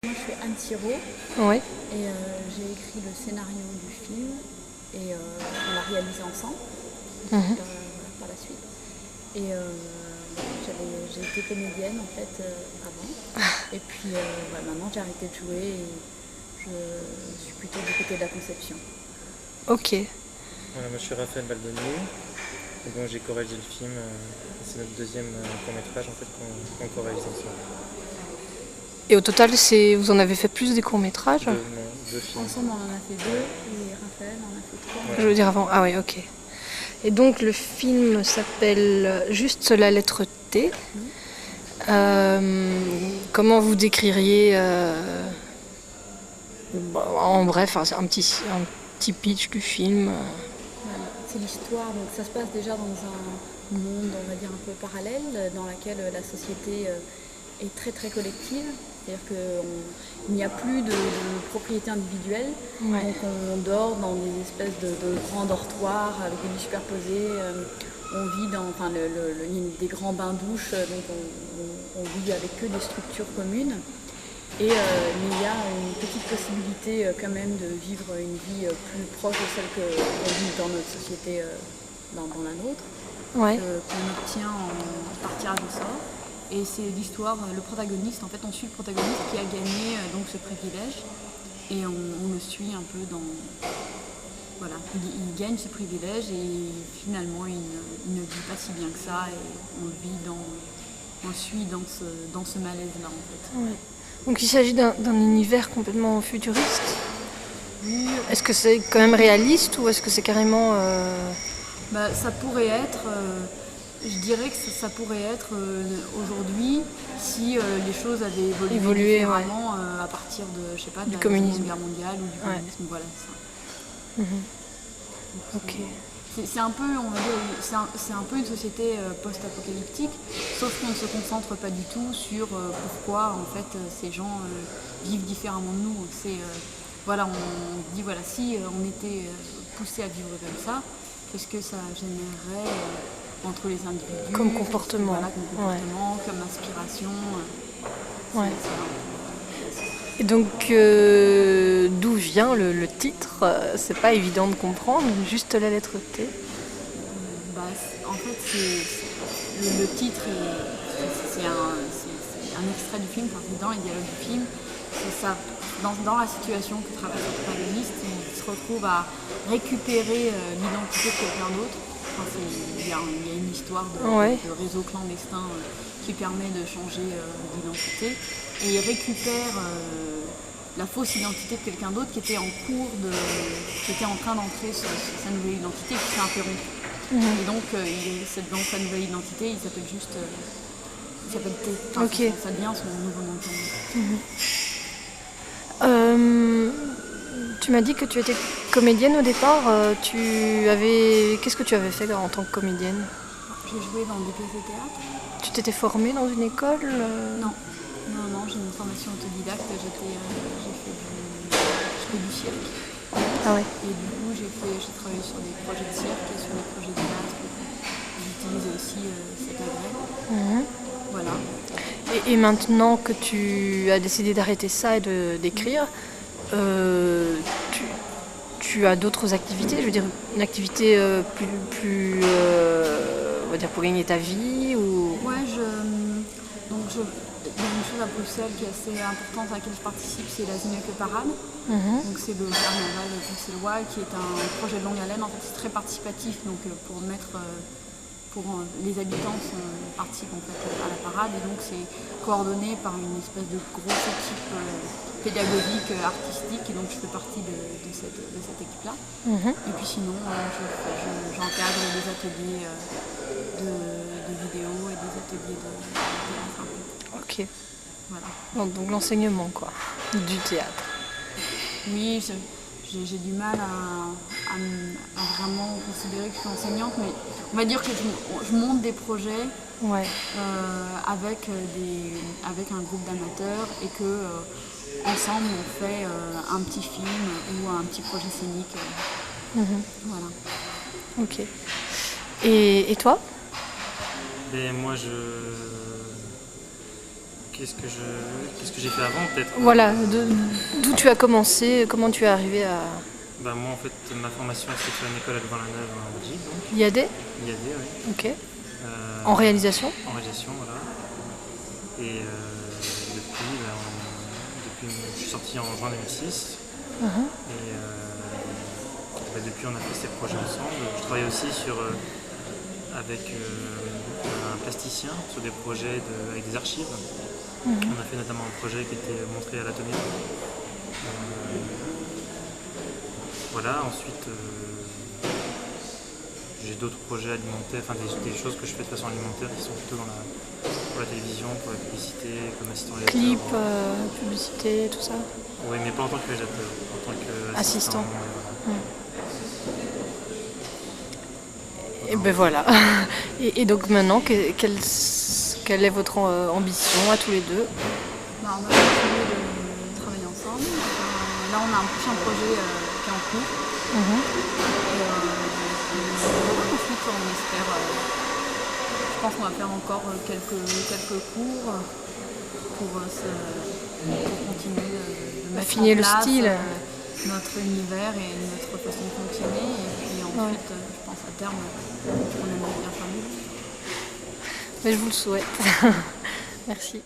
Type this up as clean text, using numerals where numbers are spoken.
Moi, je suis Anne Thiraud Ouais. et j'ai écrit le scénario du film et on l'a réalisé ensemble Mhm. par la suite. Et j'ai été comédienne en fait avant. Et puis maintenant j'ai arrêté de jouer et je suis plutôt du côté de la conception. Ok. Voilà, moi je suis Raphaël Baldoni. Et donc j'ai co-réalisé le film. C'est notre deuxième court-métrage en fait qu'on co-réalise ensemble. Et au total, vous en avez fait plus des courts-métrages? Deux films. Ensemble on en a fait deux et Raphaël en a fait trois. Je veux dire avant. Ah oui, ok. Et donc le film s'appelle juste la lettre T. Comment vous décririez en bref un petit pitch du film? Voilà. C'est l'histoire, donc ça se passe déjà dans un monde, on va dire, un peu parallèle, dans lequel la société est très très collective. C'est-à-dire qu'il n'y a plus de propriété individuelle, Ouais. donc on dort dans des espèces de grands dortoirs avec des lits superposés. On vit dans des grands bains-douches, donc on vit avec que des structures communes. Et mais il y a une petite possibilité quand même de vivre une vie plus proche de celle qu'on vit dans notre société, dans la nôtre, Ouais. qu'on obtient en partirage au sort. Et c'est l'histoire, le protagoniste, en fait on suit le protagoniste qui a gagné donc ce privilège et on le suit un peu dans... Voilà, il gagne ce privilège et finalement il ne vit pas si bien que ça et on le suit dans ce malaise-là en fait. Ouais. Donc il s'agit d'un univers complètement futuriste. Oui, Est-ce que c'est quand même réaliste ou est-ce que c'est carrément... ça pourrait être, je dirais que ça pourrait être aujourd'hui si les choses avaient évolué différemment à partir de, je sais pas, de la communisme. Seconde Guerre mondiale ou du communisme, voilà ça. Ok. C'est un peu, on va dire, c'est un peu une société post-apocalyptique, sauf qu'on ne se concentre pas du tout sur pourquoi en fait ces gens vivent différemment de nous. Voilà, on dit voilà, si on était poussé à vivre comme ça, qu'est-ce que ça générerait entre les individus Comme comportement. Voilà, comme comportement, comme inspiration. Ouais. C'est Et donc, d'où vient le titre? C'est pas évident de comprendre, juste la lettre T. En fait, le titre, c'est un extrait du film, enfin, c'est dans les dialogues du film. C'est ça. Dans la situation que traverse le protagoniste, il se retrouve à récupérer l'identité de quelqu'un d'autre. Enfin, il y a une histoire de réseau clandestin qui permet de changer d'identité. Et il récupère la fausse identité de quelqu'un d'autre qui était qui était en train d'entrer sur sa nouvelle identité qui s'est interrompue. Et donc, dans sa nouvelle identité, il s'appelle T. Enfin, Ok. ça devient son nouveau nom de famille. Tu m'as dit que tu étais comédienne au départ. Qu'est-ce que tu avais fait en tant que comédienne? J'ai joué dans des pièces de théâtre. Tu t'étais formée dans une école? Non, j'ai une formation autodidacte. Je fais du cirque. Ah ouais. Et du coup, j'ai travaillé sur des projets de cirque et sur des projets de théâtre. J'utilise aussi cet agrès. Voilà. Et maintenant que tu as décidé d'arrêter ça et d'écrire, tu as d'autres activités? Je veux dire, une activité plus on va dire pour gagner ta vie ou... Ouais, il y a une chose à Bruxelles qui est assez importante à laquelle je participe, c'est la Zinneke Parade. Donc c'est le carnaval bruxellois qui est un projet de longue haleine. En fait, c'est très participatif, donc les habitants participent en fait à la parade et donc c'est coordonné par une espèce de grosse équipe pédagogique, artistique, et donc je fais partie de cette équipe-là. Et puis sinon, j'encadre des ateliers de vidéo et des ateliers de théâtre. Ok. Voilà. Donc l'enseignement quoi, du théâtre. Oui, j'ai du mal à vraiment considérer que je suis enseignante, mais on va dire que je monte des projets avec un groupe d'amateurs et que ensemble on fait un petit film ou un petit projet scénique. Voilà. Ok. Et toi? Et moi qu'est-ce que j'ai fait avant peut-être. Voilà, d'où tu as commencé, comment tu es arrivé à Bah, moi en fait ma formation c'est sur une école à Louvain-la-Neuve en Belgique, donc l'IAD? IAD, oui. Ok. En réalisation? En réalisation, voilà. Et depuis, je suis sorti en juin 2006. Mhm. Et depuis, on a fait ces projets ensemble. Je travaille aussi avec un plasticien sur des projets avec des archives. Mhm. On a fait notamment un projet qui était montré à l'atelier. Voilà, ensuite j'ai d'autres projets alimentaires, enfin des choses que je fais de façon alimentaire qui sont plutôt pour la télévision, pour la publicité, comme assistant réalisateur. Clip, publicité, tout ça? Oui, mais pas en tant que réalisateur, en tant Assistant. qu'assistant. Et ben voilà. Et donc maintenant, quelle est votre ambition à tous les deux? Bah, on va continuer de travailler ensemble. Là, on a un prochain projet qui est en cours. Mhm. Ensuite, on espère. Je pense qu'on va faire encore quelques cours pour continuer de mettre Affiner en le place style. notre univers et notre façon de fonctionner. Et puis ensuite, je pense à terme, on aimerait bien faire mieux. Mais je vous le souhaite. Merci.